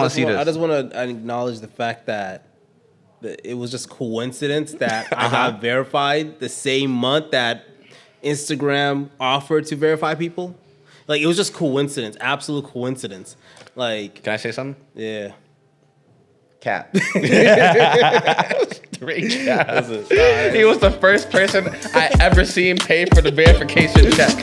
want to see this. I just want to acknowledge the fact that it was just coincidence that I got verified the same month that Instagram offered to verify people. Like, it was just coincidence, absolute coincidence. Like, can I say something? Yeah. Cap. Straight cap. He was the first person I ever seen pay for the verification check.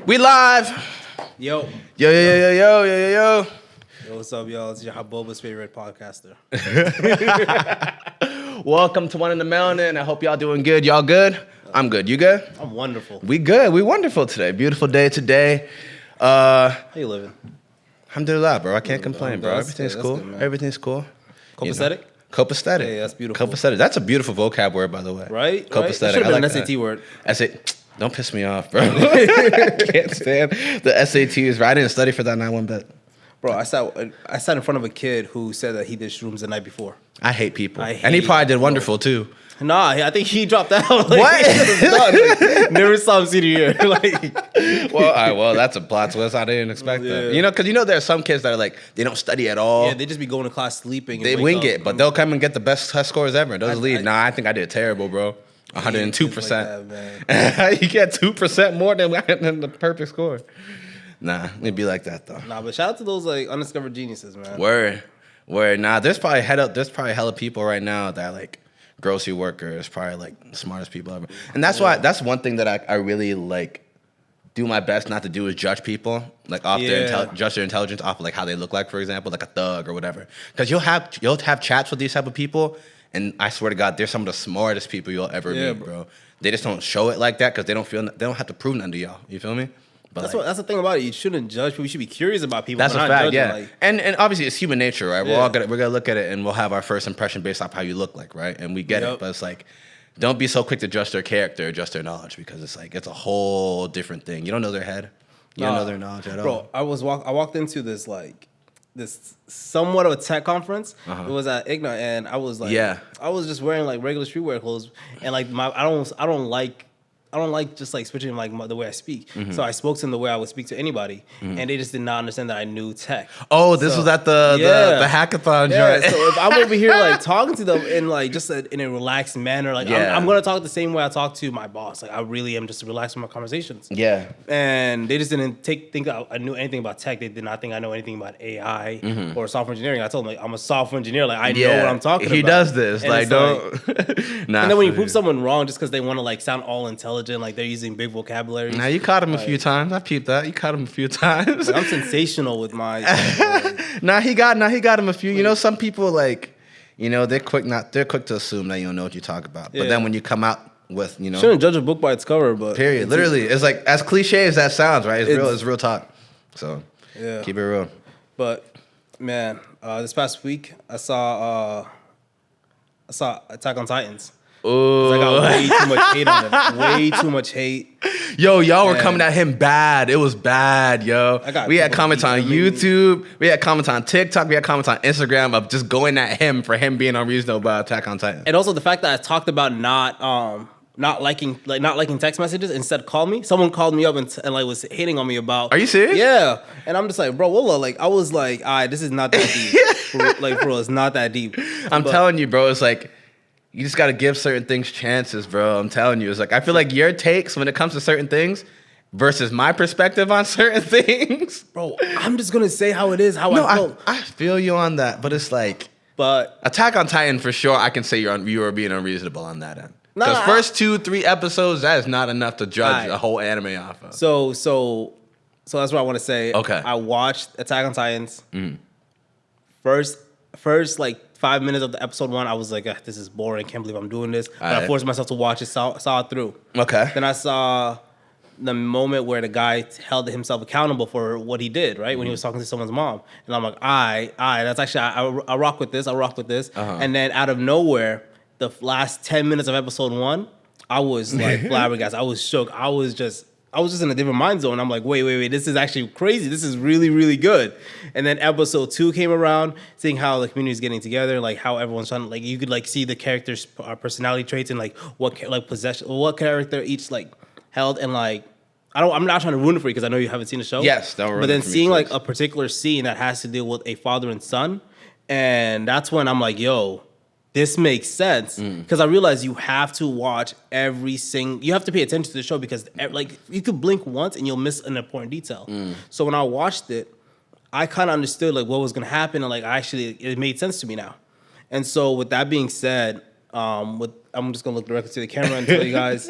We live. Yo, what's up, y'all? It's your Haboba's favorite podcaster. Welcome to One in the Melanin. I hope y'all doing good. Y'all good? I'm good. You good? I'm wonderful. We good. We wonderful today. Beautiful day today. How you living? Alhamdulillah, bro. I can't complain, bro. That's Everything's good. cool. That's good, man. Everything's cool. Copacetic? Copacetic. Hey, that's beautiful. Copacetic. That's a beautiful vocab word, by the way. Right? Copacetic. Right? It should have been like an SAT word. Don't piss me off, bro. Can't stand the SATs. I didn't study for that not one bit. Bro, I sat in front of a kid who said that he did shrooms the night before. I hate people. And he probably did wonderful, too. Nah, I think he dropped out. Like, what? Like, never saw him senior year. Like, well, all right, well, that's a plot twist. I didn't expect that. You know, because there are some kids that are like, they don't study at all. Yeah, they just be going to class sleeping. They wing it, but they'll come and get the best test scores ever. Those leave. Nah, I think I did terrible, bro. 102%. Like you get 2% more than the perfect score. Nah, it'd be like that though. Nah, but shout out to those like undiscovered geniuses, man. Word. Nah, there's probably hella people right now that are like grocery workers, probably like the smartest people ever. And that's why that's one thing that I really like do my best not to do is judge people like off judge their intelligence off of like how they look like, for example, like a thug or whatever. Because you'll have chats with these type of people. And I swear to God, they're some of the smartest people you'll ever meet, bro. They just don't show it like that because they don't have to prove nothing to y'all. You feel me? But that's the thing about it. You shouldn't judge people. You should be curious about people. That's a fact, judging, yeah. like, and obviously it's human nature, right? We're gonna look at it and we'll have our first impression based off how you look like, right? And we get it, but it's like, don't be so quick to judge their character, judge their knowledge, because it's like it's a whole different thing. You don't know their head. You don't know their knowledge at all. Bro, I walked into this this somewhat of a tech conference. It was at IGNA, and I was like, I was just wearing like regular streetwear clothes, and like I don't like just like switching like the way I speak. So I spoke to them the way I would speak to anybody, and they just did not understand that I knew tech. Oh, this was at the hackathon joint. So if I'm over here like talking to them in like just in a relaxed manner, like I'm gonna talk the same way I talk to my boss. Like I really am just relaxed with my conversations. Yeah. And they just didn't think I knew anything about tech. They did not think I know anything about AI or software engineering. I told them like I'm a software engineer. Like I know what I'm talking about. He does this. And like don't. And then when you prove someone wrong just because they want to like sound all intelligent, like they're using big vocabulary. Now you caught him a few times. I peeped that. You caught him a few times. Like, I'm sensational with my. Nah, he got him a few. You know, some people like, you know, they're quick to assume that you don't know what you talk about. But then when you come out with, you know, shouldn't judge a book by its cover. But period. Literally, it's like as cliche as that sounds, right? It's real talk. So keep it real. But man, this past week I saw Attack on Titans. Oh, I got way too much hate on him. Way too much hate. Yo, y'all were coming at him bad. It was bad, yo. We had comments on YouTube. We had comments on TikTok. We had comments on Instagram of just going at him for him being unreasonable about Attack on Titan. And also the fact that I talked about not liking text messages. Instead, call me. Someone called me up and like was hating on me about. Are you serious? Yeah. And I'm just like, bro, Willa, like I was like, all right, this is not that deep. Like, bro, it's not that deep. I'm telling you, bro. It's like. You just got to give certain things chances, bro. I'm telling you. It's like, I feel like your takes when it comes to certain things versus my perspective on certain things. Bro, I'm just going to say how it is, I feel. I feel you on that, but it's like, Attack on Titan, for sure, I can say you are being unreasonable on that end. Because first 2-3 episodes, that is not enough to judge a whole anime off of. So that's what I want to say. Okay. I watched Attack on Titans. First like 5 minutes of the episode 1, I was like, this is boring. Can't believe I'm doing this. But I forced myself to watch it, saw it through. Okay. Then I saw the moment where the guy held himself accountable for what he did, right? When he was talking to someone's mom. And I'm like, that's actually, I rock with this. And then out of nowhere, the last 10 minutes of episode 1, I was like flabbergasted. I was shook. I was just I was just in a different mind zone. I'm like, wait, this is actually crazy. This is really, really good. And then episode 2 came around, seeing how the community is getting together, like how everyone's trying to, like, you could like see the characters' personality traits and like what character each like held, and like I'm not trying to ruin it for you because I know you haven't seen the show. Yes, don't ruin it. But then for me, seeing like please. a particular scene that has to deal with a father and son, and that's when I'm like, yo, this makes sense, because I realize you have to watch you have to pay attention to the show, because like you could blink once and you'll miss an important detail. So when I watched it, I kind of understood like what was going to happen, and like it made sense to me now. And so with that being said, I'm just going to look directly to the camera and tell you guys,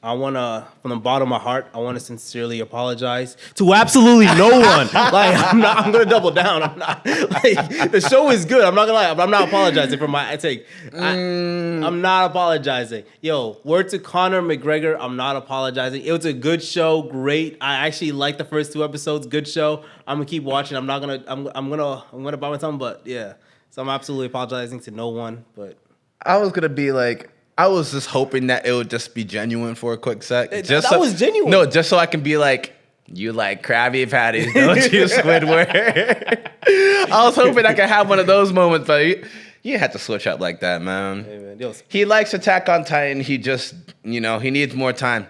I want to, from the bottom of my heart, I want to sincerely apologize to absolutely no one. Like, I'm going to double down. I'm not, like, the show is good. I'm not going to lie. I'm not apologizing for my take. I'm not apologizing. Yo, word to Conor McGregor, I'm not apologizing. It was a good show. Great. I actually liked the first 2 episodes. Good show. I'm going to keep watching. I'm going to buy my time, but yeah. So I'm absolutely apologizing to no one, but. I was going to be like, I was just hoping that it would just be genuine for a quick sec. That was genuine. No, just so I can be like, you like Krabby Patties, don't you, Squidward? I was hoping I could have one of those moments, but you had to switch up like that, man. Hey, man. He likes Attack on Titan. He just, he needs more time,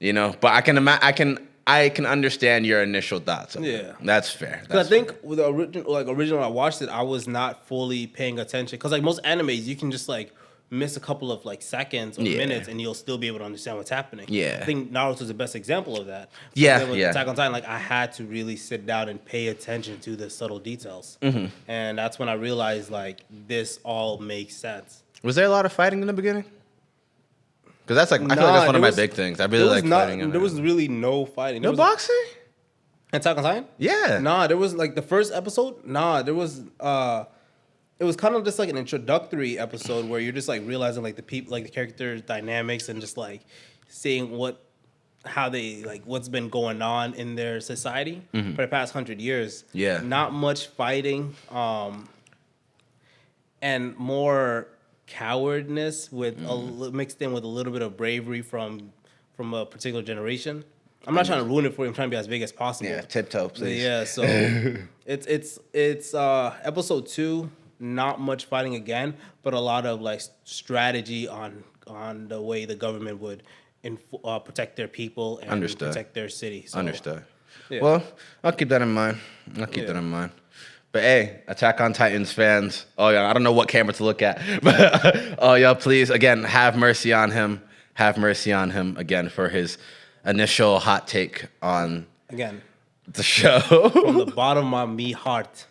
But I can understand your initial thoughts. Yeah, that's fair. Because I think with the original, I watched it, I was not fully paying attention. Because like most animes, you can just like miss a couple of like seconds or minutes and you'll still be able to understand what's happening. Yeah. I think Naruto's the best example of that. With Attack on Titan, like I had to really sit down and pay attention to the subtle details. And that's when I realized like this all makes sense. Was there a lot of fighting in the beginning? Because that's like, I feel like that's one of my big things. I really like fighting. There was really no fighting. No boxing? Attack on Titan? Yeah. Nah, there was like the first episode. Nah, there was it was kind of just like an introductory episode where you're just like realizing like the people, like the character dynamics, and just like seeing how they like what's been going on in their society for the past 100 years. Yeah, not much fighting, and more cowardness with mixed in with a little bit of bravery from a particular generation. I'm not trying to ruin it for you. I'm trying to be as big as possible. Yeah, tiptoe, please. Yeah, so it's episode 2. Not much fighting again, but a lot of like strategy on the way the government would protect their people and protect their city. So, Understood. Yeah. Well, I'll keep that in mind. That in mind. But hey, Attack on Titans fans, oh yeah, I don't know what camera to look at, but oh yeah, please again have mercy on him. Have mercy on him again for his initial hot take on the show. From the bottom of my heart,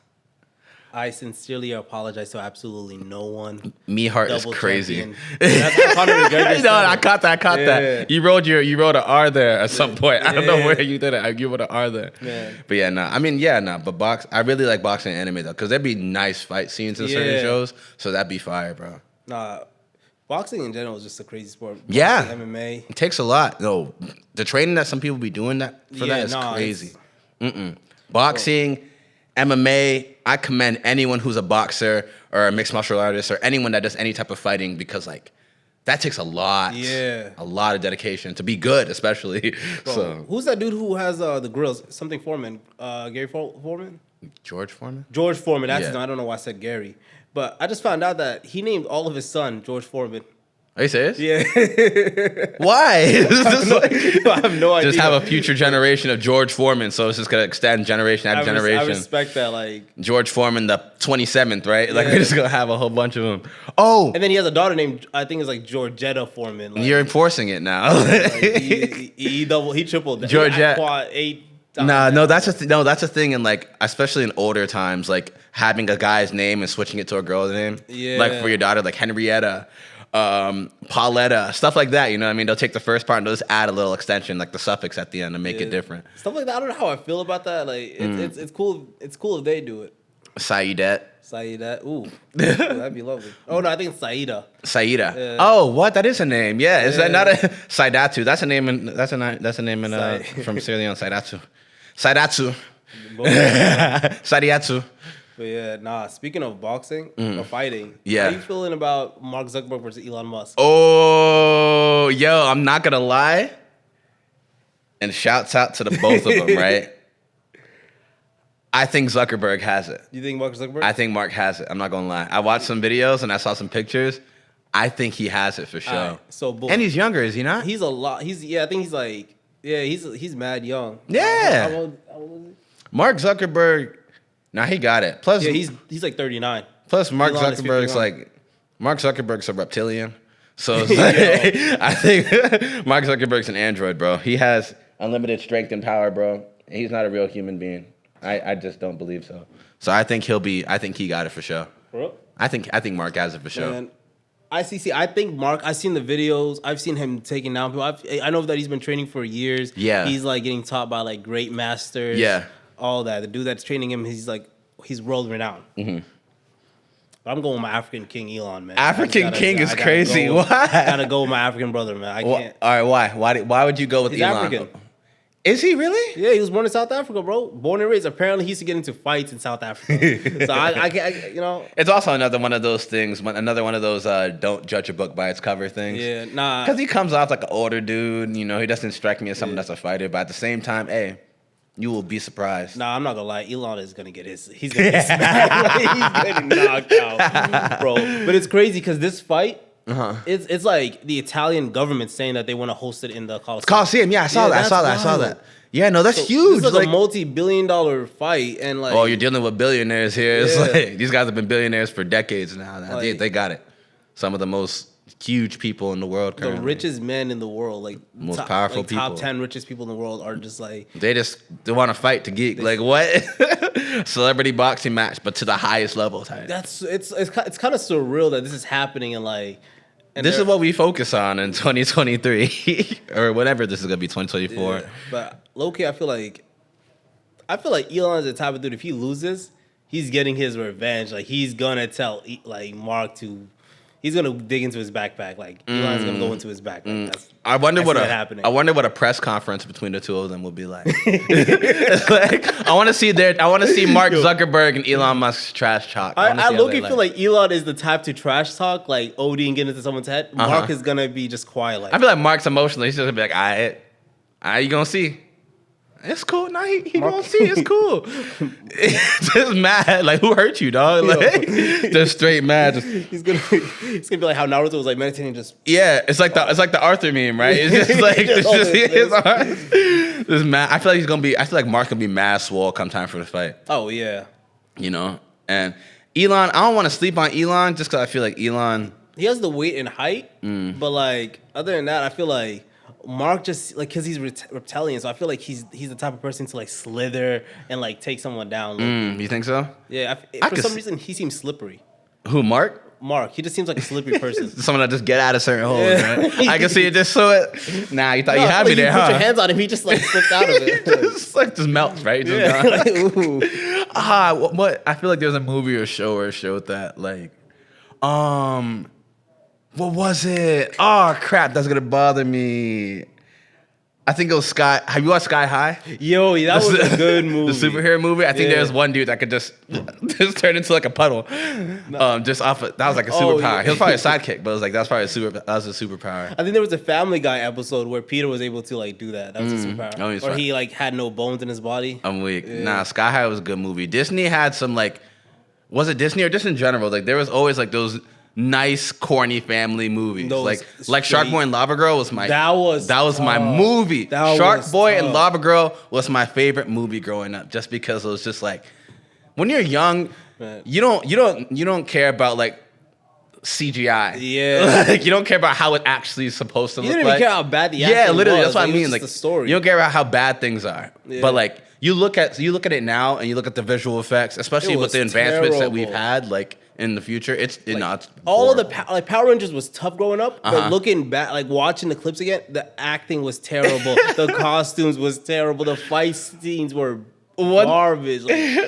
I sincerely apologize to absolutely no one. Me heart is crazy. That's how Conor McGregor No, I caught that. You wrote an R there at some point. I don't know where you did it. You wrote an R there. Yeah. But yeah, no. I mean, yeah, no. But I really like boxing and anime though, because there'd be nice fight scenes in certain shows. So that'd be fire, bro. Nah, boxing in general is just a crazy sport. Boxing, MMA. It takes a lot. No, the training that some people be doing that is crazy. Boxing. MMA, I commend anyone who's a boxer or a mixed martial artist or anyone that does any type of fighting, because like that takes a lot of dedication to be good, especially. Bro, so who's that dude who has the grills? Something Foreman, Gary Foreman? George Foreman? George Foreman. That's his name. I don't know why I said Gary, but I just found out that he named all of his son George Foreman. Are you serious? Yeah. Why? I have no idea. Just have a future generation of George Foreman, so it's just gonna extend generation after generation. I respect that. Like George Foreman, the 27th, right? Like we're just gonna have a whole bunch of them. Oh, and then he has a daughter named, I think it's like Georgetta Foreman. Like, you're enforcing it now. Like he tripled that. Georgette. 8. No, that's a thing in like, especially in older times, like having a guy's name and switching it to a girl's name. Yeah. Like for your daughter, like Henrietta. Pauletta, stuff like that, you know what I mean? They'll take the first part and they'll just add a little extension, like the suffix at the end, to make it different. Stuff like that. I don't know how I feel about that. Like it's cool. It's cool if they do it. Saeedet. Ooh, that'd be lovely. Oh no, I think it's Saida. Yeah. Oh, what? That is a name. Yeah, is that not a Saidatu? That's a name in from Sierra Leone. Saidatsu. Sadiatsu. But yeah, nah, speaking of boxing or fighting, how you feeling about Mark Zuckerberg versus Elon Musk? Oh, yo, I'm not gonna lie. and shouts out to the both of them, right? I think Zuckerberg has it. You think Mark Zuckerberg? I think Mark has it. I'm not gonna lie. I watched some videos and I saw some pictures. I think he has it for sure. Right, so boom. And he's younger, is he not? He's a lot. I think he's like, he's mad young. Yeah. How old is he? Mark Zuckerberg. Nah, he got it. Plus, he's like 39. Plus, Mark Zuckerberg's a reptilian. So it's like, I think Mark Zuckerberg's an android, bro. He has unlimited strength and power, bro. He's not a real human being. I just don't believe so. So I think he got it for sure. Bro? I think Mark has it for sure. Man, I think Mark, I've seen the videos. I've seen him taking down people. I know that he's been training for years. Yeah. He's like getting taught by like great masters. Yeah. All that. The dude that's training him, he's world renowned. Mm-hmm. But I'm going with my African king, Elon, man. African king is crazy. Why? I gotta go with my African brother, man. I can't. All right, why would you go with Elon? African. Is he really? Yeah, he was born in South Africa, bro. Born and raised. Apparently, he used to get into fights in South Africa. So I can't, It's also another one of those things. Another one of those don't judge a book by its cover things. Yeah, nah. Because he comes off like an older dude. He doesn't strike me as someone that's a fighter. But at the same time, hey, you will be surprised. Nah, I'm not gonna lie. Elon is gonna get he's gonna get smacked. He's getting knocked out, bro. But it's crazy because this fight. Uh-huh. It's like the Italian government saying that they want to host it in the Coliseum. Yeah, I saw that. Yeah, no, that's huge. It's like a multi-billion-dollar fight, and like, oh, you're dealing with billionaires here. It's like these guys have been billionaires for decades now. Like, they got it. Some of the most huge people in the world currently. The richest men in the world, like most powerful people. Top 10 richest people in the world are just like they want to fight to geek. Like what? Celebrity boxing match, but to the highest level type. It's kind of surreal that this is happening and like. And this is what we focus on in 2023 or whatever this is gonna be 2024. Yeah, but low-key, I feel like Elon is the type of dude. If he loses, he's getting his revenge. Like he's gonna tell like Mark to. He's gonna dig into his backpack. Like Elon's gonna go into his backpack. I wonder what a press conference between the two of them will be like. Like I want to see Mark Zuckerberg and Elon Musk's trash talk. I low-key feel like Elon is the type to trash talk, like OD and get into someone's head. Mark is gonna be just quiet. Like I feel like Mark's emotional. He's just gonna be like, all right, you gonna see. It's cool. Nah, he gonna see. It's cool. Just mad. Like, who hurt you, dog? Like, just straight mad. He's gonna be like how Naruto was like meditating. Just it's like the Arthur meme, right? It's just like just mad. I feel like Mark's gonna be mad swole come time for the fight. Oh yeah. And Elon, I don't want to sleep on Elon just because I feel like Elon. He has the weight and height, but like other than that, I feel like. Mark just like because he's reptilian, so I feel like he's the type of person to like slither and like take someone down. You think so? Yeah. For some reason, he seems slippery. Who, Mark? Mark. He just seems like a slippery person. Someone that just get out of certain holes, right? I can see it just so it. Nah, you thought you had me there, huh? Put your hands on him, he just like slipped out of it. just melts, right? What? I feel like there was a movie or show where it showed that like, what was it? Oh crap, that's gonna bother me. I think it was Sky. Have you watched Sky High? Yo, that was a good movie. The superhero movie. I think there was one dude that could just turn into like a puddle. Just off of, that was like a superpower. Yeah. He was probably a sidekick, but it was like that was a superpower. I think there was a Family Guy episode where Peter was able to like do that. That was a superpower. Or he like had no bones in his body. I'm weak. Yeah. Nah, Sky High was a good movie. Disney had some like, was it Disney or just in general? Like there was always like those nice corny family movies. Like Shark Boy and Lava Girl was my my movie. Shark Boy and Lava Girl was my favorite movie growing up just because it was just like when you're young, you don't care about like CGI. Yeah. Like you don't care about how it actually is supposed to look like. You don't even care how bad the acting literally was. That's what I mean. Like the story. You don't care about how bad things are. Yeah. But like you look at it now and you look at the visual effects, especially with the advancements that we've had like in the future, it's all of the Power Rangers was tough growing up, but looking back, like watching the clips again, the acting was terrible, the costumes was terrible, the fight scenes were garbage.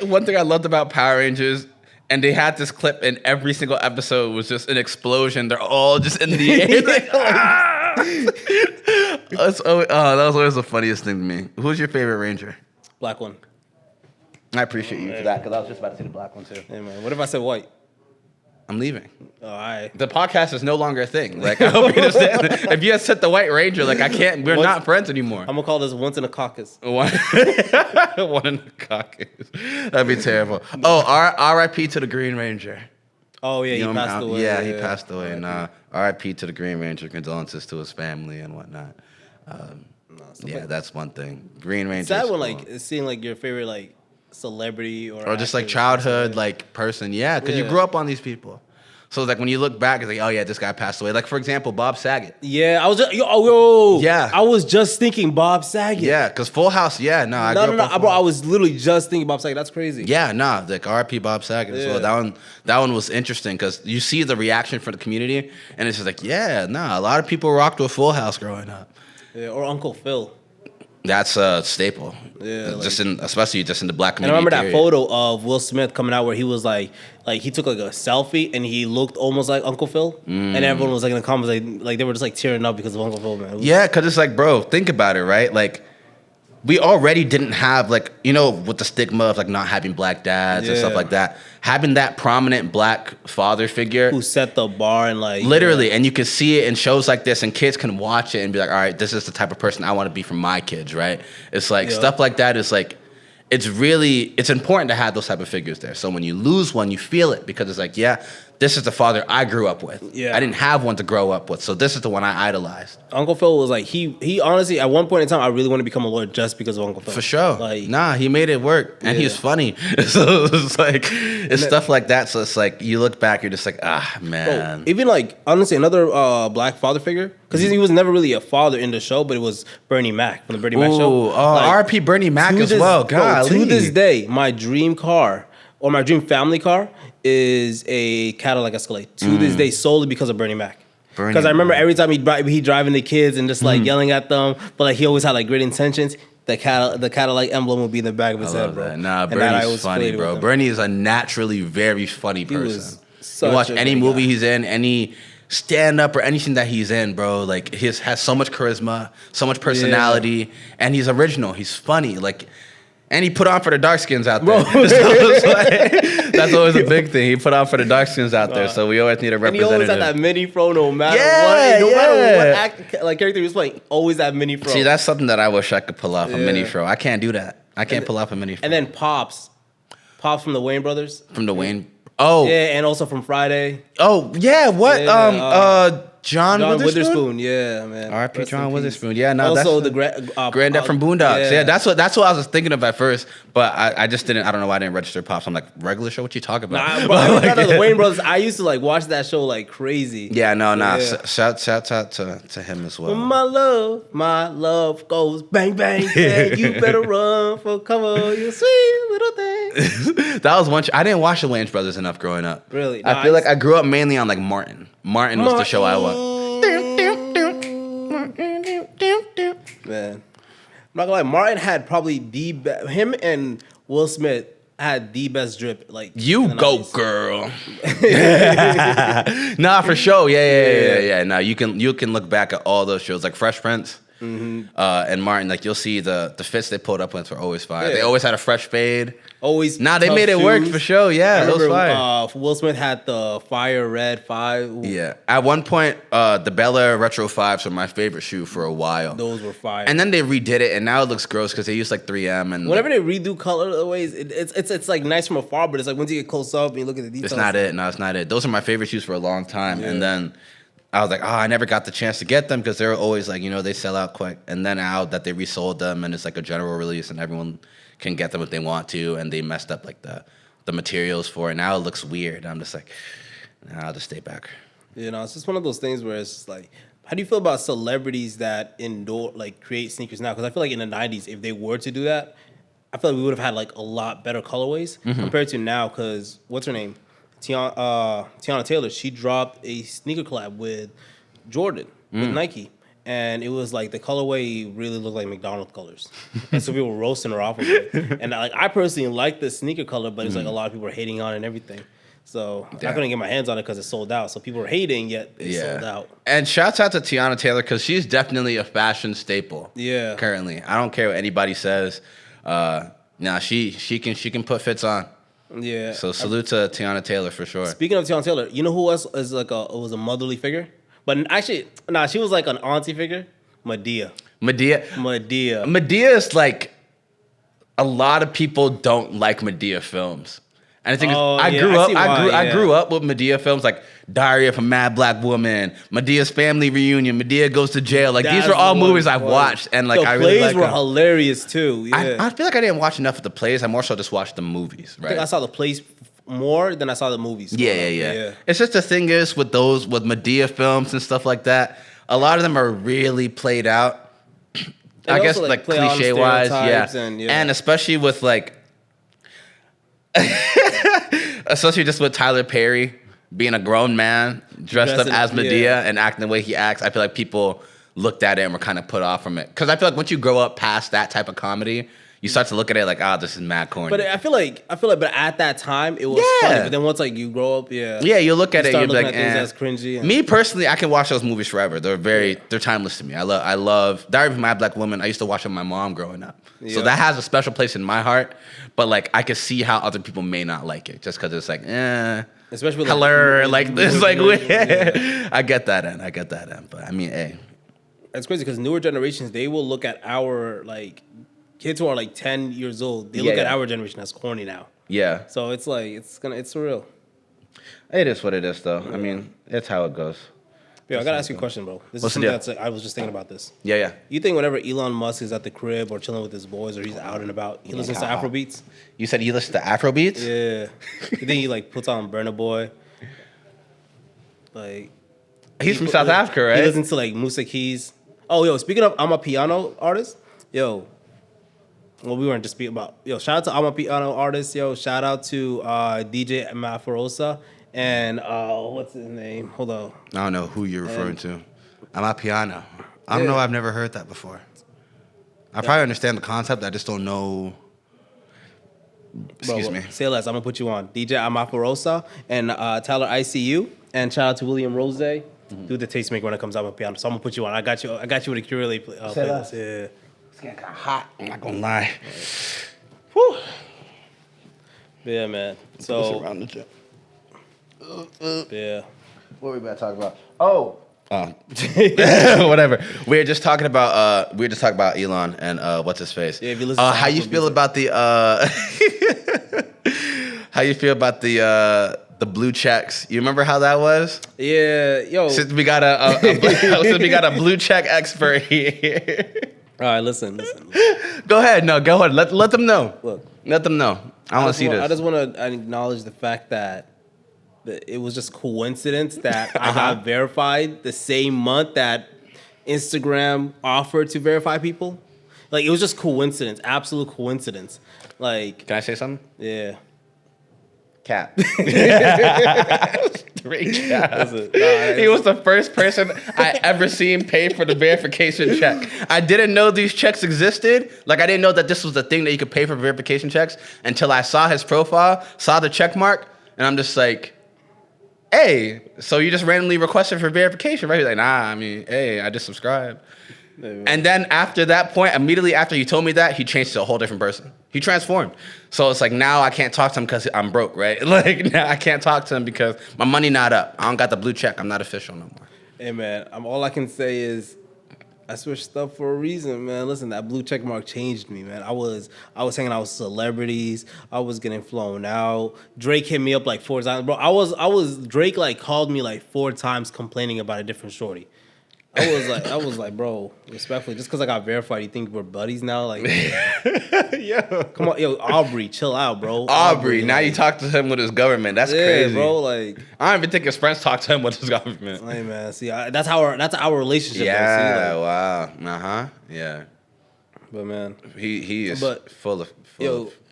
One thing I loved about Power Rangers, and they had this clip in every single episode, was just an explosion. They're all just in the air. That was always the funniest thing to me. Who's your favorite Ranger? Black one. I appreciate you for that because I was just about to say the black one too. Hey man, what if I said white? I'm leaving. All right. The podcast is no longer a thing. Like, I hope you understand. If you had said the White Ranger, like, I can't. We're not friends anymore. I'm gonna call this once in a caucus. One in the caucus. That'd be terrible. Oh, R.I.P. to the Green Ranger. Oh yeah, he passed away. Yeah, he passed away. Nah, R.I.P. to the Green Ranger. Condolences to his family and whatnot. Yeah, that's one thing. Green Ranger. Sad when like seeing like your favorite like celebrity or just like childhood like person. Yeah, because you grew up on these people. So like when you look back, it's like, oh yeah, this guy passed away. Like for example, Bob Saget. Yeah, I was just I was just thinking Bob Saget. Yeah, because Full House. Yeah, no, bro. I was literally just thinking Bob Saget. That's crazy. Yeah, nah, like R.I.P. Bob Saget as well. That one was interesting because you see the reaction from the community, and it's just like, yeah, nah, a lot of people rocked with Full House growing up. Yeah, or Uncle Phil. That's a staple. Yeah, especially just in the black community. And I remember that photo of Will Smith coming out where he was like he took like a selfie and he looked almost like Uncle Phil, and everyone was like in the comments like they were just like tearing up because of Uncle Phil, man. Yeah, because it's like, bro, think about it, right? Like, we already didn't have like, you know, with the stigma of like not having black dads and stuff like that, having that prominent black father figure who set the bar and like literally, and you can see it in shows like this, and kids can watch it and be like, all right, this is the type of person I want to be for my kids, right? It's like stuff like that is like, it's important to have those type of figures there. So when you lose one, you feel it because it's like, yeah, this is the father I grew up with. Yeah. I didn't have one to grow up with, so this is the one I idolized. Uncle Phil was like, he honestly, at one point in time, I really wanted to become a lawyer just because of Uncle Phil. For sure. Like, nah, he made it work, and he was funny. So it's like, it's stuff like that. So it's like, you look back, you're just like, man. Bro, even like, honestly, another black father figure, because he was never really a father in the show, but it was Bernie Mac from the Bernie Mac show. Like, R.I.P. Bernie Mac as well. God, to this day, my dream car or my dream family car is a Cadillac Escalade. To this day, solely because of Bernie Mac. Because I remember every time he driving the kids and just like yelling at them, but like he always had like great intentions. The Cadillac emblem would be in the back of his head, bro. That. Nah, Bernie's funny, bro. Bernie is a naturally very funny person. You watch any movie he's in, any stand up or anything that he's in, bro. Like he has so much charisma, so much personality, and he's original. He's funny, like. And he put on for the dark skins out there. So like, that's always a big thing. He put on for the dark skins out there. So we always need a representative. And he always had that mini fro no matter what. No matter what character he was playing, always that mini fro. See, that's something that I wish I could pull off, a mini fro. I can't do that. I can't pull off a mini fro. And then Pops from the Wayne brothers. From the Wayne. Oh. Yeah, and also from Friday. Oh, yeah. What? Yeah, John Witherspoon, yeah, man. R.I.P. John Witherspoon, yeah. No, also that's the granddad from Boondocks. Yeah, that's what I was thinking of at first, but I just didn't. I don't know why I didn't register Pops. I'm like, regular show. What you talking about? Nah, bro, the Wayne brothers. I used to like watch that show like crazy. Yeah, no. Shout out to him as well. My love goes bang bang bang. You better run for cover, you sweet little thing. That was one. I didn't watch the Wayans brothers enough growing up. Really? No, I feel like I grew up mainly on like Martin. Martin was the show I watched. Man, I'm not gonna lie. Martin had probably him and Will Smith had the best drip. Like you go, 90s. Girl. Nah, for sure. Yeah. Now you can look back at all those shows like Fresh Prince. And Martin, like you'll see the fits they pulled up with were always fire. Yeah. They always had a fresh fade. Always. Nah, they made it work for sure. Yeah, those fire. Will Smith had the fire red 5. Ooh. Yeah. At one point, the Bel Air Retro 5s were my favorite shoe for a while. Those were fire. And then they redid it, and now it looks gross because they use like 3M and. Whenever they redo colorways, it's like nice from afar, but it's like once you get close up and you look at the details. It's not it. No, it's not it. Those are my favorite shoes for a long time, and then. I was like, I never got the chance to get them because they were always like, they sell out quick. And then now that they resold them and it's like a general release and everyone can get them if they want to, and they messed up like the materials for it. Now it looks weird. I'm just like, I'll just stay back. It's just one of those things where it's just like, how do you feel about celebrities that create sneakers now? Because I feel like in the 90s, if they were to do that, I feel like we would have had like a lot better colorways compared to now. Because what's her name? Tiana Taylor, she dropped a sneaker collab with Jordan, with Nike. And it was like the colorway really looked like McDonald's colors. And so people were roasting her off of it. And like I personally like the sneaker color, but it's like a lot of people are hating on it and everything. So I couldn't get my hands on it because it sold out. So people were hating, yet it sold out. And shouts out to Tiana Taylor because she's definitely a fashion staple. Yeah. Currently. I don't care what anybody says. She can put fits on. Yeah. So salute to Tiana Taylor for sure. Speaking of Tiana Taylor, you know who else is like was a motherly figure? But actually, nah, she was like an auntie figure. Madea is like, a lot of people don't like Madea films. And I think I grew up with Madea films like Diary of a Mad Black Woman, Medea's Family Reunion, Madea Goes to Jail. Like these are all movies I've watched, and like I really like them. The plays were hilarious too. Yeah. I feel like I didn't watch enough of the plays. I more so just watched the movies. Right? I think I saw the plays more than I saw the movies. Yeah. It's just the thing is with Madea films and stuff like that, a lot of them are really played out. I guess like cliche wise, and especially with like. Especially just with Tyler Perry being a grown man dressed up as Madea and acting the way he acts, I feel like people looked at it and were kind of put off from it. Because I feel like once you grow up past that type of comedy, you start to look at it like, this is mad corny. But I feel like, but at that time it was funny. But then once like you grow up, you look at it, you're like, that's cringy. Me personally, I can watch those movies forever. They're timeless to me. I love Diary of a Mad Black Woman. I used to watch it with my mom growing up, so that has a special place in my heart. But like, I can see how other people may not like it just because it's like, especially color, like this, like I get that end. But I mean, hey, it's crazy because newer generations, they will look at our like. Kids who are like 10 years old, they look at our generation as corny now. Yeah. So it's like it's surreal. It is what it is, though. I mean, it's how it goes. Yeah, I gotta ask you a question, bro. This is something that's I was just thinking about this. Yeah. You think whenever Elon Musk is at the crib or chilling with his boys or he's out and about, he listens to Afro beats? You said he listens to Afro beats? Yeah. You think he like puts on Burna Boy? Like he's from South Africa, right? He listens to like Musa Keys. Oh, yo, speaking of, I'm a piano artist. Yo. Well, we weren't just speaking about. Yo, shout out to I'm a piano artist. Yo, shout out to DJ Mafarosa and what's his name? Hold on. I don't know who you're referring to. I'm a piano. I don't know. I've never heard that before. I probably understand the concept. I just don't know. Excuse me. Say less. I'm gonna put you on DJ Amafarosa and Tyler ICU and shout out to William Rose. Do the tastemaker when it comes out with piano. So I'm gonna put you on. I got you with a Curly playlist. Yeah. It's getting kind of hot. I'm not gonna lie. Whew. Yeah, man. So around the gym. Yeah. What were we about to talk about? Whatever. We were just talking about Elon and what's his face. Yeah, if you listen how you feel about the how you feel about the blue checks? You remember how that was? Yeah, yo. Since we got a blue check expert here. All right, listen. Go ahead. No, go ahead. Let them know. Look. Let them know. I want to see this. I just want to acknowledge the fact that it was just coincidence that I got verified the same month that Instagram offered to verify people. Like, it was just coincidence. Absolute coincidence. Like, can I say something? Yeah. Cap. Straight cap. He was the first person I ever seen pay for the verification check. I didn't know these checks existed. Like, I didn't know that this was the thing that you could pay for verification checks until I saw his profile, saw the check mark, and I'm just like, hey, so you just randomly requested for verification, right? He's like, nah, I mean, hey, I just subscribed. And then after that point, immediately after he told me that, he changed to a whole different person. He transformed. So it's like, now I can't talk to him because I'm broke, right? Like, now I can't talk to him because my money not up. I don't got the blue check. I'm not official no more. Hey, man, all I can say is I switched up for a reason, man. Listen, that blue check mark changed me, man. I was hanging out with celebrities. I was getting flown out. Drake hit me up like 4 times. Bro, Drake like called me like 4 times complaining about a different shorty. I was like, bro, respectfully, just because I got verified, you think we're buddies now? Like, yo, come on, yo, Aubrey, chill out, bro. Aubrey, now you talk to him with his government. That's crazy, bro. Like, I don't even think his friends talk to him with his government. Hey, man, see, that's our relationship. Yeah, though, see, wow, yeah. But man, he is full of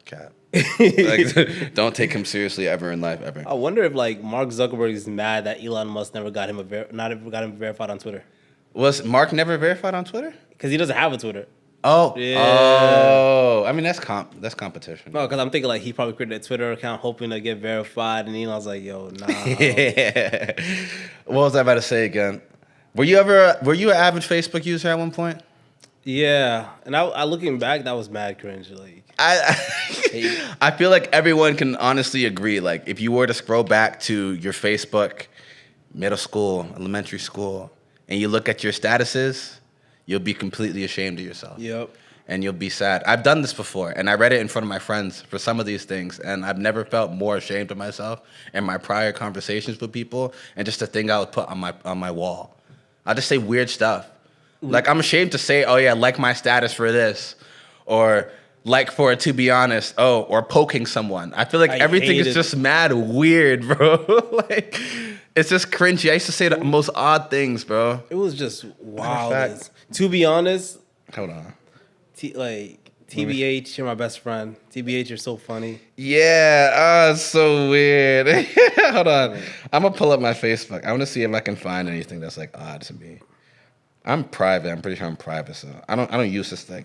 cap. Like, don't take him seriously ever in life, ever. I wonder if like Mark Zuckerberg is mad that Elon Musk never got him verified on Twitter. Was Mark never verified on Twitter? Because he doesn't have a Twitter. Oh, yeah. Oh, I mean that's competition. No, because I'm thinking like he probably created a Twitter account hoping to get verified, and Elon's like, yo, nah. Yeah. What was I about to say again? Were you an avid Facebook user at one point? Yeah, and I looking back, that was mad cringe. Like, I feel like everyone can honestly agree. Like, if you were to scroll back to your Facebook, middle school, elementary school, and you look at your statuses, you'll be completely ashamed of yourself. Yep. And you'll be sad. I've done this before, and I read it in front of my friends for some of these things, and I've never felt more ashamed of myself in my prior conversations with people, and just the thing I would put on my wall. I'll just say weird stuff. Like, I'm ashamed to say, oh yeah, like my status for this, or like for it to be honest, or poking someone. I feel like everything is just mad weird, bro. Like, it's just cringy. I used to say the most odd things, bro. It was just wild. To be honest, hold on. TBH, you're my best friend. TBH, you're so funny. Yeah, it's so weird. Hold on. I'm gonna pull up my Facebook. I want to see if I can find anything that's like odd to me. I'm private. I'm pretty sure I'm private, so I don't use this thing.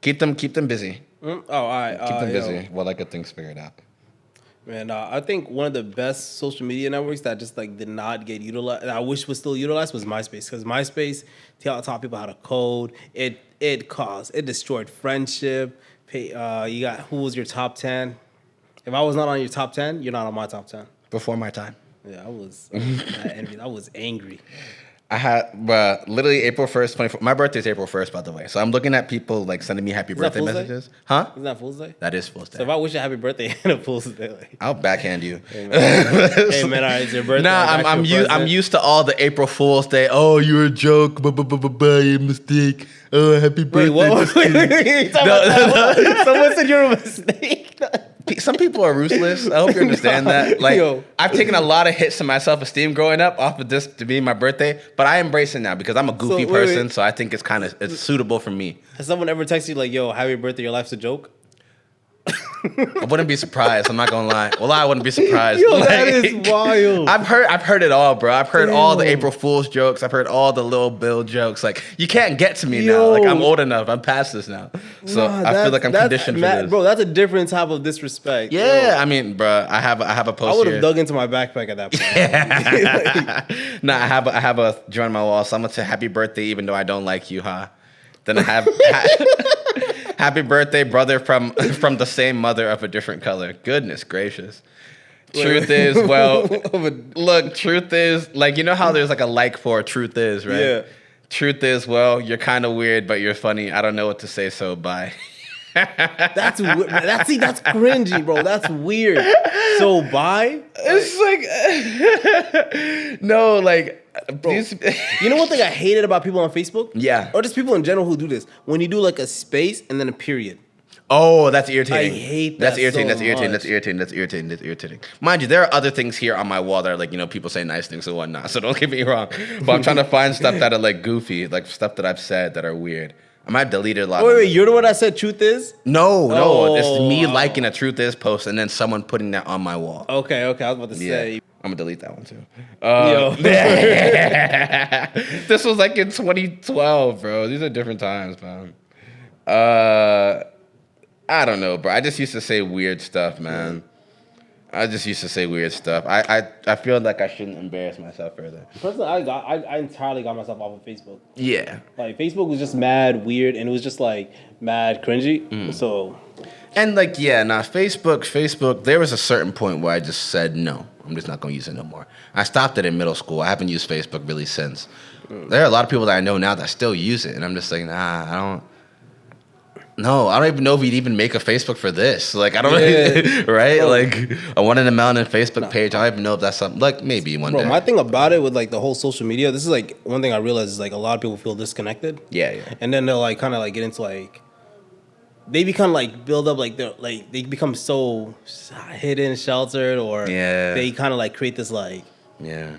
Keep them busy. Oh, all right. Keep them busy while I get things figured out. Man, I think one of the best social media networks that just like did not get utilized, I wish was still utilized, was MySpace. Because MySpace taught people how to code. It destroyed friendship. You got, who was your top 10? If I was not on your top 10, you're not on my top 10. Before my time. Yeah, I was angry. I had, literally April 1st, 24. My birthday's April 1st, by the way. So I'm looking at people like sending me happy birthday messages. Huh? Isn't that Fool's Day? That is Fool's Day. So if I wish you a happy birthday and a Fool's Day, like, I'll backhand you. Hey man, all right, it's your birthday. Nah, I'm used to all the April Fool's Day. Oh, you're a joke. Bye, mistake. Oh, happy birthday. Wait, someone said you're a mistake. Some people are ruthless. I hope you understand that. Like, I've taken a lot of hits to my self-esteem growing up off of this to be my birthday, but I embrace it now because I'm a goofy person, so I think it's suitable for me. Has someone ever texted you like, yo, happy birthday, your life's a joke? I wouldn't be surprised. I'm not gonna lie. Well, I wouldn't be surprised. Yo, like, that is wild. I've heard it all, bro. I've heard all the April Fool's jokes. I've heard all the Lil Bill jokes. Like, you can't get to me now. Like, I'm old enough. I'm past this now. So I feel like I'm conditioned for this. Bro, that's a different type of disrespect. Yeah, yo. I mean, bro, I have a post. I would have dug into my backpack at that point. Nah, I have a join my wall. So I'm gonna say happy birthday, even though I don't like you, huh? Then I have. Happy birthday, brother from the same mother of a different color. Goodness gracious. Truth is, well, look, truth is, like, you know how there's like a like for truth is, right? Yeah. Truth is, well, you're kind of weird, but you're funny. I don't know what to say, so bye. That's cringy, bro. That's weird. So bye? It's like, no, like, bro, you know one thing I hated about people on Facebook? Yeah. Or just people in general who do this. When you do like a space and then a period. Oh, that's irritating. I hate that. That's irritating. Mind you, there are other things here on my wall that are like, you know, people say nice things and whatnot. So don't get me wrong. But I'm trying to find stuff that are like goofy, like stuff that I've said that are weird. I might have deleted a lot. Wait, you're the one that said truth is? No. It's me liking a truth is post and then someone putting that on my wall. Okay. I was about to say. I'm gonna delete that one too. This was like in 2012, bro. These are different times, man. I don't know, bro. I just used to say weird stuff, man. I feel like I shouldn't embarrass myself further. Personally, I entirely got myself off of Facebook. Yeah. Like, Facebook was just mad weird, and it was just, like, mad cringy. So. And, like, Facebook, there was a certain point where I just said, no, I'm just not going to use it no more. I stopped it in middle school. I haven't used Facebook really since. There are a lot of people that I know now that still use it, and I'm just like, nah, I don't even know if we'd even make a Facebook for this. Like, I don't know, right? Bro. Like, I wanted a MELANIN Facebook page. I don't even know if that's something, like, maybe one day. My thing about it with, like, the whole social media, this is, like, one thing I realized is, like, a lot of people feel disconnected. Yeah. And then they'll, like, kind of, like, get into, like, they become, like, build up, like, they're, like, they become so hidden, sheltered, or they kind of, like, create this, like,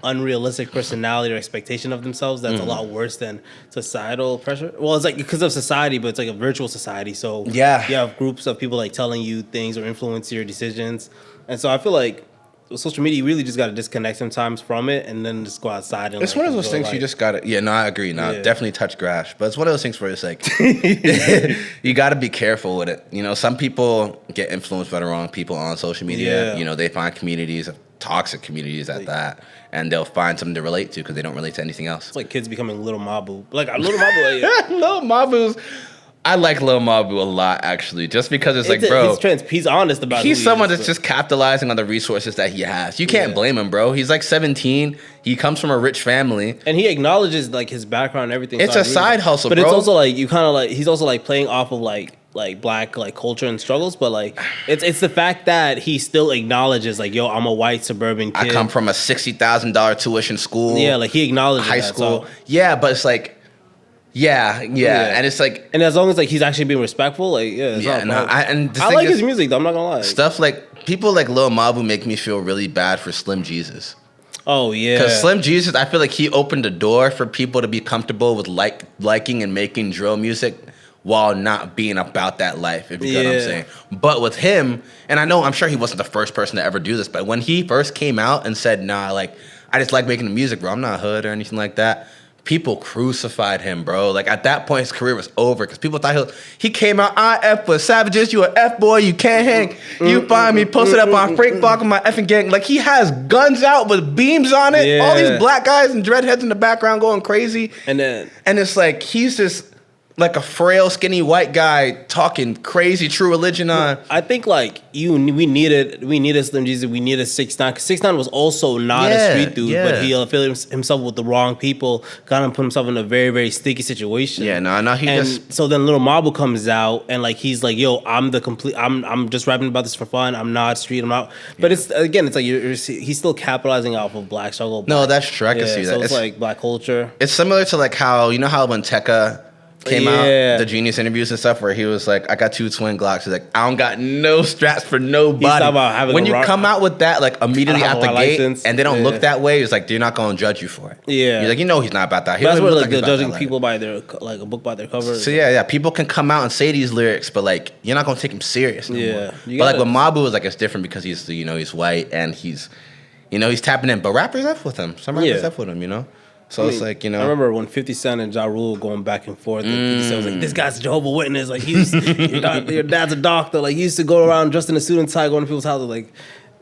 unrealistic personality or expectation of themselves that's a lot worse than societal pressure. Well, it's like because of society, but it's like a virtual society. So you have groups of people like telling you things or influence your decisions. And so I feel like with social media, you really just got to disconnect sometimes from it and then just go outside. And it's like, one of those things you just got to, I agree. Definitely touch grass. But it's one of those things where it's like, you got to be careful with it. You know, some people get influenced by the wrong people on social media. Yeah. You know, they find communities, toxic communities at that, and they'll find something to relate to because they don't relate to anything else. It's like kids becoming little Mabu. Like, little Mabu. Little Mabus. I like Lil Mabu a lot, actually, just because it's like, bro, he's honest about. He's someone that's just capitalizing on the resources that he has. You can't blame him, bro. He's like 17. He comes from a rich family, and he acknowledges like his background and everything. It's a side hustle, but bro. It's also like you kind of like he's also like playing off of like black like culture and struggles, but like it's the fact that he still acknowledges like, yo, I'm a white suburban kid. I come from a $60,000 tuition school. Yeah, like he acknowledges high school. So. Yeah, but it's like. Yeah, and it's like, and as long as like he's actually being respectful, like I like his music though. I'm not gonna lie. Stuff like people like Lil Mabu make me feel really bad for Slim Jesus. Oh yeah, because Slim Jesus, I feel like he opened the door for people to be comfortable with liking and making drill music while not being about that life. If you get what I'm saying. But with him, and I'm sure he wasn't the first person to ever do this, but when he first came out and said, "Nah, like I just like making the music, bro. I'm not hood or anything like that." People crucified him, bro. Like, at that point, his career was over because people thought he came out, I F with savages, you a F boy, you can't hang. You find me posted up on Frank Block with my effing gang. Like, he has guns out with beams on it. All these black guys and dreadheads in the background going crazy. And it's like, he's just like a frail, skinny white guy talking crazy true religion on. I think like we needed Slim Jesus, we needed 6ix9ine, because 6ix9ine was also not a street dude, but he affiliated himself with the wrong people, got him put himself in a very, very sticky situation. So then Lil Mabu comes out and like he's like, yo, I'm just rapping about this for fun. I'm not street. I'm not. But it's like he's still capitalizing off of black struggle. No, that's true. I can see that. So it's like black culture. It's similar to like how when Tekka came out, the Genius interviews and stuff, where he was like, I got 2 twin Glocks. He's like, I don't got no straps for nobody. When you come out with that, like immediately out the gate, and they don't look that way, it's like, they're not going to judge you for it. Yeah. You're like, he's not about that. That's where like they're judging people by their, like a book by their cover. So people can come out and say these lyrics, but like, you're not going to take him serious no more. But like with Mabu, like, it's different because he's, he's white and he's tapping in. But rappers F with him. Some rappers F with him, So it's like, I remember when 50 Cent and Ja Rule going back and forth. And 50 Cent was like, this guy's a Jehovah's Witness. Like, your dad's a doctor. Like, he used to go around dressed in a suit and tie going to people's houses. Like,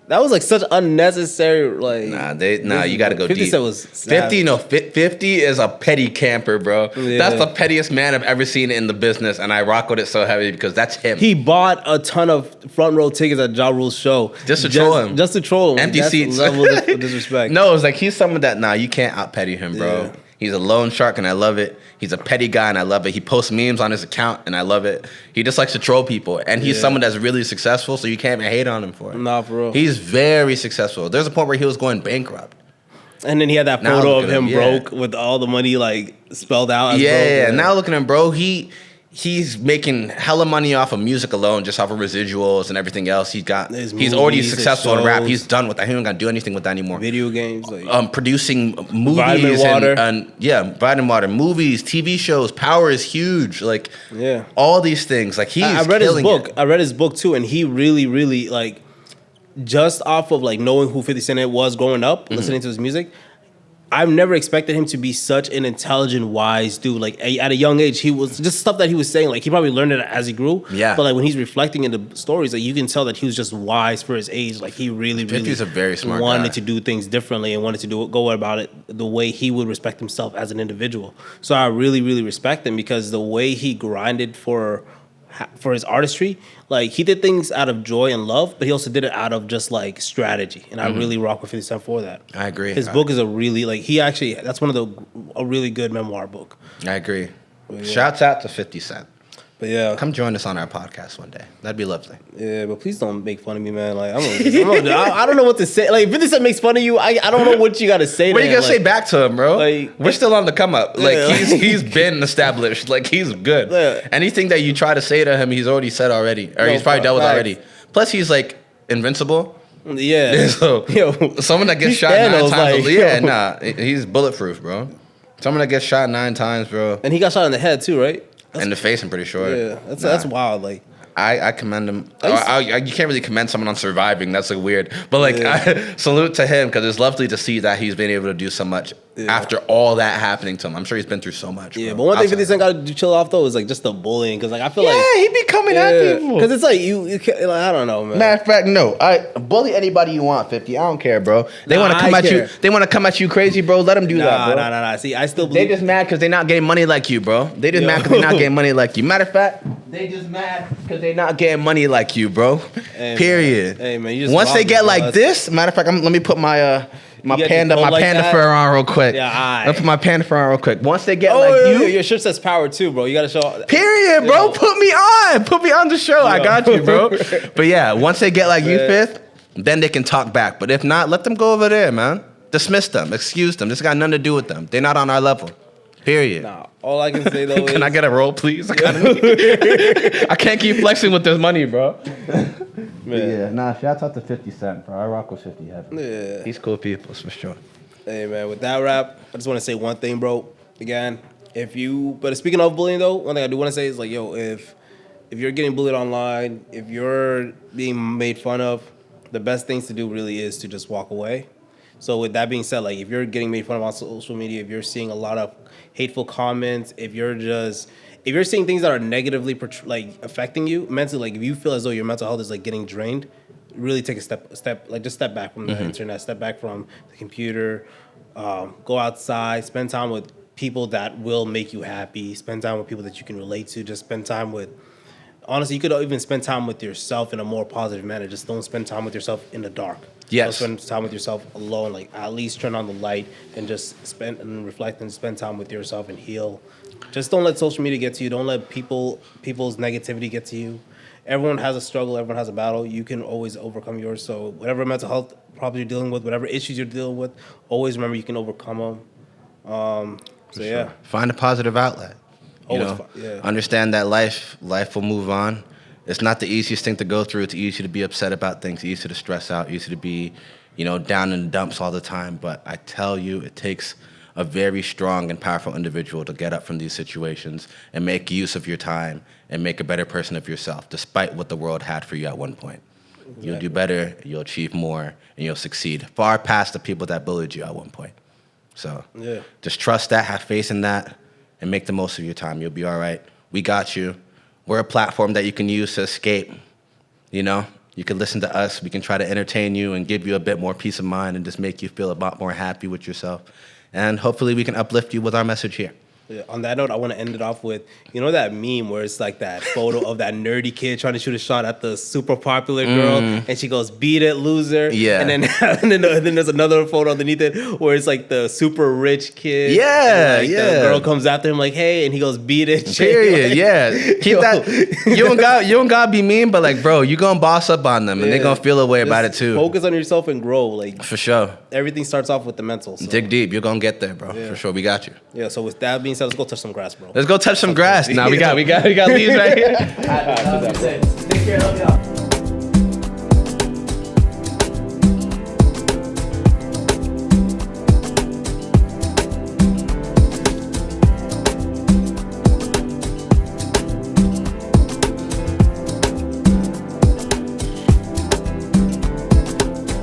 that was like such unnecessary. Like, you got to go 50 deep. 50 Cent was 50 is a petty camper, bro. Yeah. That's the pettiest man I've ever seen in the business, and I rock with it so heavy because that's him. He bought a ton of front row tickets at Ja Rule's show just to troll him. Just to troll him. Empty seats. Level of disrespect. No, it's like he's someone that you can't out petty him, bro. Yeah. He's a loan shark, and I love it. He's a petty guy, and I love it. He posts memes on his account, and I love it. He just likes to troll people, and he's someone that's really successful, so you can't even hate on him for it. Nah, for real. He's very successful. There's a point where he was going bankrupt. And then he had that photo of him broke with all the money, like, spelled out as broke. Yeah, now look at him, bro. He's making hella money off of music alone, just off of residuals and everything else. He's already successful in rap. He's done with that. He ain't gonna do anything with that anymore. Video games, like producing movies vitamin water, movies, TV shows. Power is huge. Like all these things. Like I read his book. It. I read his book too, and he really, really like just off of like knowing who 50 Cent was growing up, listening to his music. I've never expected him to be such an intelligent, wise dude. Like at a young age, he was just stuff that he was saying. Like he probably learned it as he grew. Yeah. But like when he's reflecting in the stories, like you can tell that he was just wise for his age. Like he really, he's a very smart wanted guy. To do things differently and wanted to go about it the way he would respect himself as an individual. So I really, really respect him because the way he grinded for his artistry, like he did things out of joy and love, but he also did it out of just like strategy. And I really rock with 50 Cent for that. I agree. His book is a really that's one of a really good memoir book. I agree. Shouts out to 50 Cent. But yeah, come join us on our podcast one day. That'd be lovely. Yeah, but please don't make fun of me, man. Like I don't know what to say. Like 50 Cent makes fun of you. I don't know what you got to say. What are you gonna say back to him, bro? Like, we're still on the come up. Like he's been established. Like he's good. Yeah. Anything that you try to say to him, he's already said already, or he's probably dealt with already. Plus, he's like invincible. Yeah. So someone that gets shot 9 times. He's bulletproof, bro. Someone that gets shot 9 times, bro. And he got shot in the head too, right? In the face, I'm pretty sure. Yeah, that's wild. Like I commend him. You can't really commend someone on surviving. That's like weird. But like, I salute to him because it's lovely to see that he's been able to do so much after all that happening to him. I'm sure he's been through so much. Yeah, bro. but one thing 50 Cent got to chill off though is like just the bullying, because like I feel like he be coming at people because it's like you can't, like, I don't know, man. Matter of fact, no, I bully anybody you want, 50. I don't care, bro. They want to come at you. They want to come at you crazy, bro. Let them do that, bro. Nah. See, I still believe they just mad because they not getting money like you, bro. They just mad because they not getting money like you. Matter of fact, they just mad because they not getting money like you, bro. Hey, Period. Man. Hey man, you just once they get like this. Matter of fact, let me put my panda fur on real quick. Yeah, Let me put my panda fur on real quick. Once they get like you, your shirt says power too, bro. You gotta show. Period, bro. Put me on the show. I got you, bro. But yeah, once they get like you, Fifth, then they can talk back. But if not, let them go over there, man. Dismiss them, excuse them. This got nothing to do with them. They're not on our level. Period. Nah, all I can say though can I get a roll, please? I can't keep flexing with this money, bro. Yeah, shout out to 50 Cent, bro. I rock with 50 heavy. Yeah. He's cool people, for sure. Hey, man, with that rap, I just want to say one thing, bro. Again, but speaking of bullying, though, one thing I do want to say is, like, yo, if you're getting bullied online, if you're being made fun of, the best things to do really is to just walk away. So with that being said, like, if you're getting made fun of on social media, if you're seeing a lot of hateful comments, if you're seeing things that are negatively affecting you mentally, like if you feel as though your mental health is like getting drained, really take a step, just step back from the internet, step back from the computer, go outside, spend time with people that will make you happy, spend time with people that you can relate to, just spend time with. Honestly, you could even spend time with yourself in a more positive manner. Just don't spend time with yourself in the dark. Yes. Don't spend time with yourself alone. Like, at least turn on the light and just spend and reflect and spend time with yourself and heal. Just don't let social media get to you. Don't let people's negativity get to you. Everyone has a struggle. Everyone has a battle. You can always overcome yours. So whatever mental health problems you're dealing with, whatever issues you're dealing with, always remember you can overcome them. Yeah. Find a positive outlet. Understand that life will move on. It's not the easiest thing to go through. It's easy to be upset about things, easy to stress out, easy to be, down in the dumps all the time. But I tell you, it takes a very strong and powerful individual to get up from these situations and make use of your time and make a better person of yourself, despite what the world had for you at one point. Exactly. You'll do better, you'll achieve more, and you'll succeed far past the people that bullied you at one point. So just trust that, have faith in that, and make the most of your time. You'll be all right. We got you. We're a platform that you can use to escape. You can listen to us. We can try to entertain you and give you a bit more peace of mind and just make you feel a lot more happy with yourself. And hopefully we can uplift you with our message here. Yeah, on that note, I want to end it off with, that meme where it's like that photo of that nerdy kid trying to shoot a shot at the super popular girl, and she goes, "Beat it, loser." Yeah. And then there's another photo underneath it where it's like the super rich kid. Yeah, and the girl comes after him like, "Hey," and he goes, "Beat it." Period. Yeah. Keep that. You don't gotta be mean, but like, bro, you gonna boss up on them, and they're gonna feel a way about it too. Focus on yourself and grow. Like, for sure. Everything starts off with the mental. So. Dig deep. You're gonna get there, bro. Yeah. For sure. We got you. Yeah. So with that being said, let's go touch some grass, bro. Let's go touch some grass. Now we got leaves right here. Take care. Love y'all.